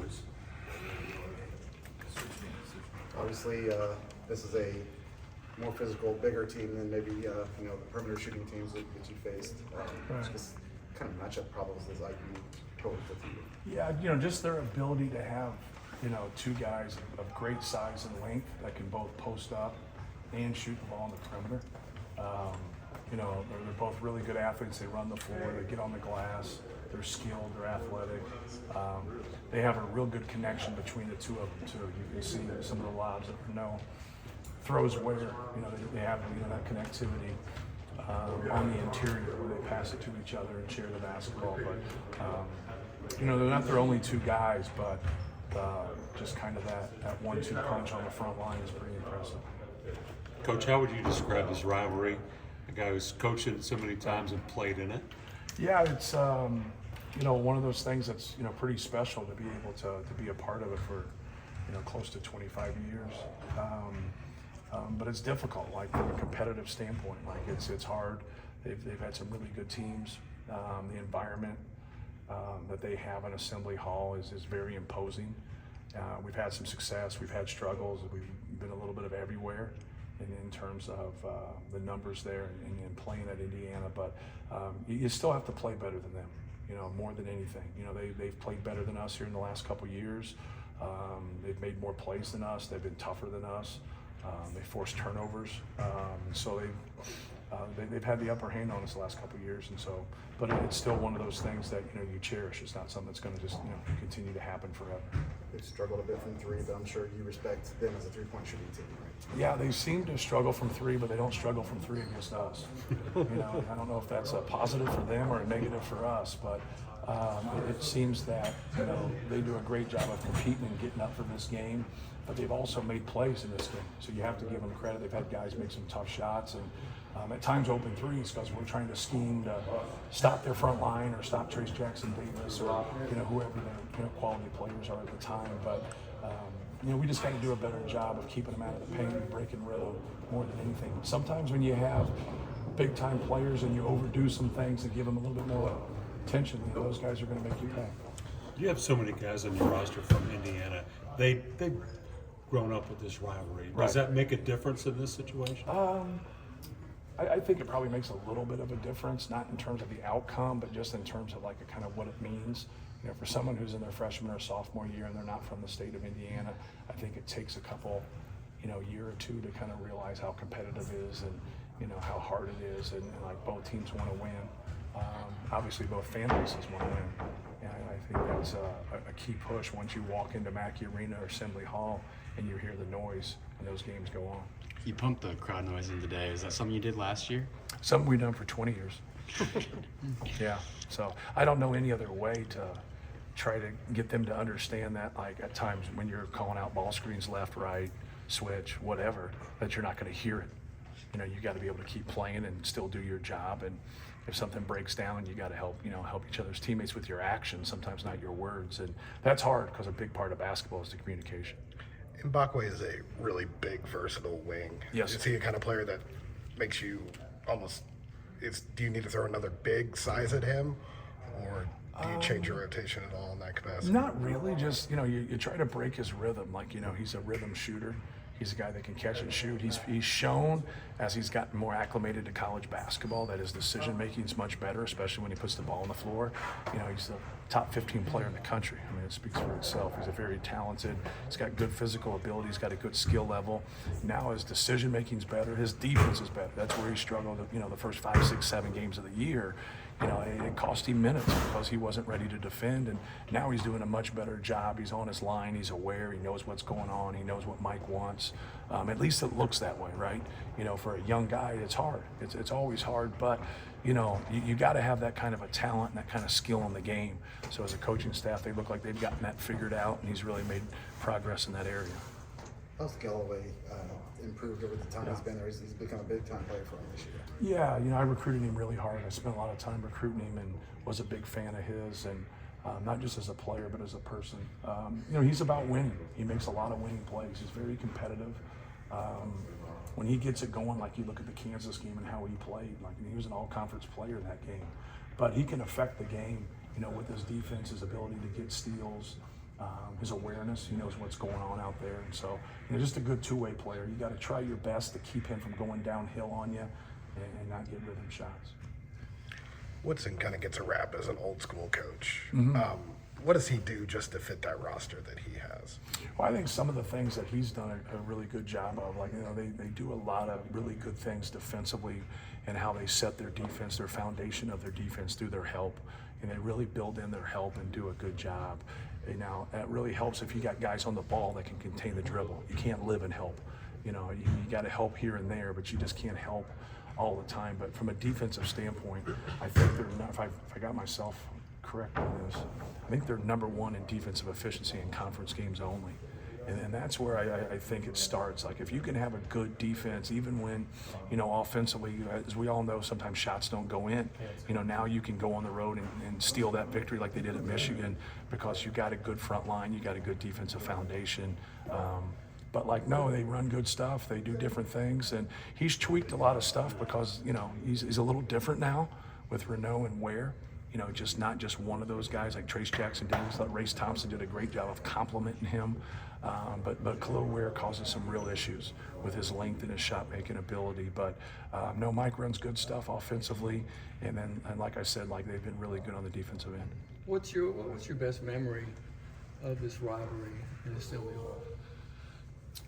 boys? Obviously, this is a more physical, bigger team than maybe the perimeter shooting teams that you faced. Right. Just kind of matchup problems as IU posed with you. Yeah, just their ability to have, two guys of great size and length that can both post up and shoot the ball on the perimeter. They're both really good athletes. They run the floor, they get on the glass, they're skilled, they're athletic. They have a real good connection between the two of them too. You can see some of the lobs that throws where, they have that connectivity on the interior where they pass it to each other and share the basketball. But they're not their only two guys, but just kind of that 1-2 punch on the front line is pretty impressive. Coach, how would you describe this rivalry? A guy who's coached it so many times and played in it. Yeah, it's one of those things that's pretty special to be able to be a part of it for close to 25 years. But it's difficult, like from a competitive standpoint. Like it's hard. They've had some really good teams. The environment that they have in Assembly Hall is very imposing. We've had some success. We've had struggles. We've been a little bit of everywhere in terms of the numbers there and playing at Indiana. But you still have to play better than them, more than anything. They've played better than us here in the last couple years. They've made more plays than us. They've been tougher than us. They forced turnovers. So they've had the upper hand on us the last couple of years, but it's still one of those things that you cherish. It's not something that's going to just continue to happen forever. They've struggled a bit from three, but I'm sure you respect them as a three-point shooting team, right? Yeah, they seem to struggle from three, but they don't struggle from three against us. I don't know if that's a positive for them or a negative for us, but it seems that they do a great job of competing and getting up for this game. But they've also made plays in this game, so you have to give them credit. They've had guys make some tough shots and at times open threes because we're trying to scheme to stop their front line or stop Trace Jackson Davis or whoever their quality players are at the time. But we just got to do a better job of keeping them out of the paint and breaking rhythm more than anything. Sometimes when you have big time players and you overdo some things and give them a little bit more attention, those guys are going to make you pay. You have so many guys on your roster from Indiana. They've grown up with this rivalry. Does that make a difference in this situation? I think it probably makes a little bit of a difference, not in terms of the outcome, but just in terms of like kind of what it means. For someone who's in their freshman or sophomore year and they're not from the state of Indiana, I think it takes a couple, year or two to kind of realize how competitive it is and how hard it is, and like both teams want to win. Obviously, both fan bases want to win. And I think that's a key push once you walk into Mackey Arena or Assembly Hall and you hear the noise and those games go on. You pumped the crowd noise in today. Is that something you did last year? Something we've done for 20 years. Yeah, so I don't know any other way to try to get them to understand that, like at times when you're calling out ball screens left, right, switch, whatever, that you're not going to hear it. You got to be able to keep playing and still do your job. And if something breaks down, you got to help each other's teammates with your actions, sometimes not your words. And that's hard because a big part of basketball is the communication. Mbakwe is a really big, versatile wing. Yes. Is he a kind of player that makes you almost do you need to throw another big size at him, or do you change your rotation at all in that capacity? Not really. Just you try to break his rhythm. Like he's a rhythm shooter. He's a guy that can catch and shoot. He's shown as he's gotten more acclimated to college basketball that his decision making is much better, especially when he puts the ball on the floor. He's the top 15 player in the country. I mean, it speaks for itself. He's a very talented. He's got good physical ability. He's got a good skill level. Now his decision making is better. His defense is better. That's where he struggled. The first 5, 6, 7 games of the year. It cost him minutes because he wasn't ready to defend, and now he's doing a much better job. He's on his line. He's aware. He knows what's going on. He knows what Mike wants. At least it looks that way, right? For a young guy, it's hard. It's always hard, but you got to have that kind of a talent and that kind of skill in the game. So as a coaching staff, they look like they've gotten that figured out, and he's really made progress in that area. How's Galloway improved over the time he's been there? He's become a big-time player for him this year. Yeah, I recruited him really hard. I spent a lot of time recruiting him and was a big fan of his, and not just as a player, but as a person. He's about winning. He makes a lot of winning plays. He's very competitive. When he gets it going, like you look at the Kansas game and how he played, like he was an all-conference player in that game. But he can affect the game, with his defense, his ability to get steals, his awareness. He knows what's going on out there, and so just a good two-way player. You got to try your best to keep him from going downhill on you and not get rhythm shots. Woodson kind of gets a rap as an old school coach. Mm-hmm. What does he do just to fit that roster that he has? Well, I think some of the things that he's done a really good job of, like, they do a lot of really good things defensively and how they set their defense, their foundation of their defense through their help. And they really build in their help and do a good job. Now, that really helps if you got guys on the ball that can contain the dribble. You can't live in help. You got to help here and there, but you just can't help all the time. But from a defensive standpoint, I think they're not, if I got myself correct on this, I think they're number one in defensive efficiency in conference games only. And that's where I think it starts. Like, if you can have a good defense, even when, offensively, as we all know, sometimes shots don't go in. Now you can go on the road and steal that victory like they did at Michigan because you got a good front line, you got a good defensive foundation. But no, they run good stuff. They do different things, and he's tweaked a lot of stuff because he's a little different now with Renault and Ware. Just not just one of those guys like Trace Jackson did. I thought Race Thompson did a great job of complimenting him. But Khalil Ware causes some real issues with his length and his shot-making ability. But no, Mike runs good stuff offensively, and like I said, they've been really good on the defensive end. What's your best memory of this rivalry in Assembly Hall?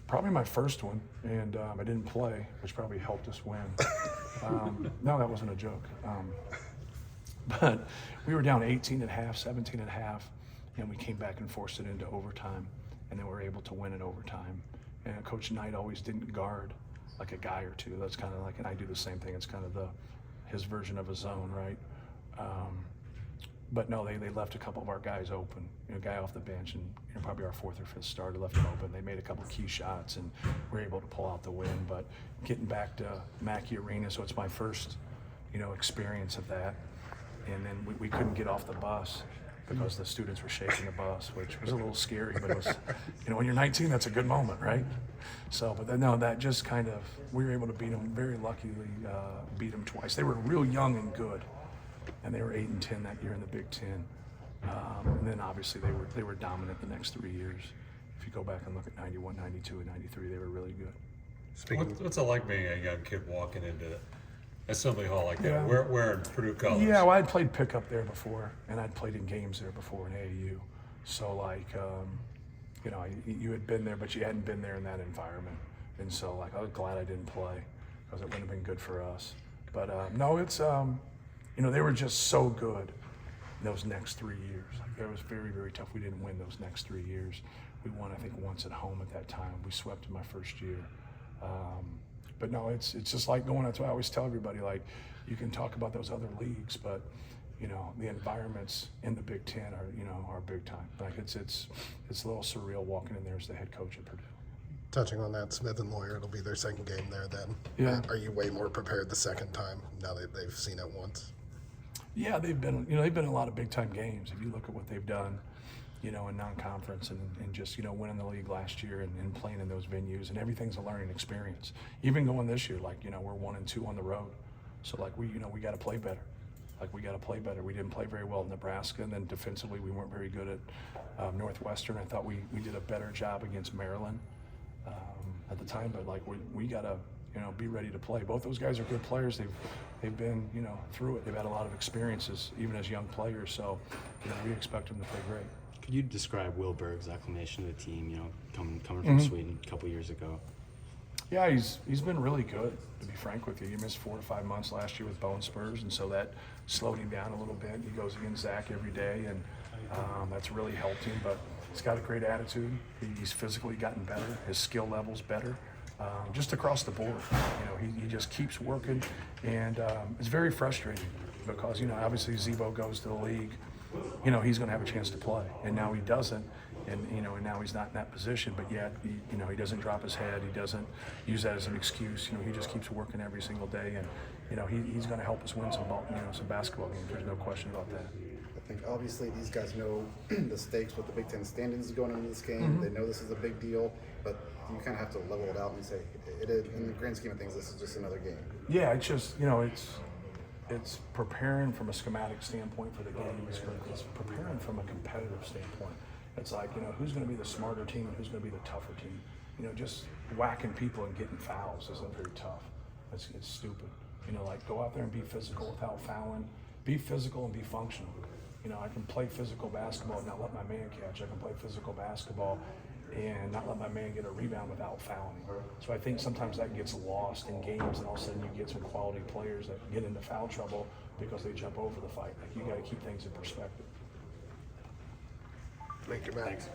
Probably my first one, and I didn't play, which probably helped us win. No, that wasn't a joke. But we were down 18 at half, 17 at half, and we came back and forced it into overtime, and then we were able to win in overtime. And Coach Knight always didn't guard like a guy or two. That's kind of like, and I do the same thing. It's kind of his version of a zone, right? But no, they left a couple of our guys open. A guy off the bench, and probably our fourth or fifth starter left him open. They made a couple of key shots, and we were able to pull out the win. But getting back to Mackey Arena, so it's my first, experience of that. And then we couldn't get off the bus because the students were shaking the bus, which was a little scary, but it was, when you're 19, that's a good moment, right? So, but then, no, that just kind of, we were able to beat them, very luckily beat them twice. They were real young and good, and they were 8-10 that year in the Big Ten. And then obviously they were dominant the next 3 years. If you go back and look at 91, 92, and 93, they were really good. What's it like being a young kid walking into Assembly Hall like that, Yeah. wearing Purdue colors? Yeah, well, I'd played pickup there before, and I'd played in games there before in AAU. So, you had been there, but you hadn't been there in that environment. And so, I was glad I didn't play because it wouldn't have been good for us. But, no, it's, they were just so good those next 3 years. It was very, very tough. We didn't win those next 3 years. We won, I think, once at home at that time. We swept in my first year. But no, it's just like going. That's why I always tell everybody, you can talk about those other leagues, but the environments in the Big Ten are big time. It's a little surreal walking in there as the head coach at Purdue. Touching on that, Smith and Lawyer, it'll be their second game there then. Yeah. Are you way more prepared the second time now that they've seen it once? Yeah, they've been in a lot of big time games. If you look at what they've done, in non-conference and just, winning the league last year and playing in those venues, and everything's a learning experience. Even going this year, we're 1-2 on the road. So we got to play better. We got to play better. We didn't play very well in Nebraska, and then defensively we weren't very good at Northwestern. I thought we did a better job against Maryland at the time, but we got to, be ready to play. Both those guys are good players. They've been, through it. They've had a lot of experiences, even as young players. So, we expect them to play great. Could you describe Will Berg's acclimation to the team, coming from Sweden a couple years ago? Yeah, he's been really good, to be frank with you. He missed 4 to 5 months last year with bone spurs, and so that slowed him down a little bit. He goes against Zach every day, and that's really helped him. But he's got a great attitude. He's physically gotten better. His skill level's better, just across the board. He just keeps working, and it's very frustrating because, obviously Zebo goes to the league. He's going to have a chance to play, and now he doesn't, and now he's not in that position. But yet, he doesn't drop his head. He doesn't use that as an excuse. He just keeps working every single day, and he's going to help us win some basketball games. There's no question about that. I think obviously these guys know the stakes with the Big Ten standings going into this game. They know this is a big deal, but you kind of have to level it out and say, in the grand scheme of things, this is just another game. Yeah, it's just it's preparing from a schematic standpoint for the game. It's preparing from a competitive standpoint. It's like, you know, who's going to be the smarter team and who's going to be the tougher team? You know, just whacking people and getting fouls isn't very tough. It's stupid. You know, like go out there and be physical without fouling. Be physical and be functional. You know, I can play physical basketball and not let my man catch. I can play physical basketball and not let my man get a rebound without fouling. So I think sometimes that gets lost in games, and all of a sudden you get some quality players that get into foul trouble because they jump over the fight. Like, you got to keep things in perspective. Thank you, Matt.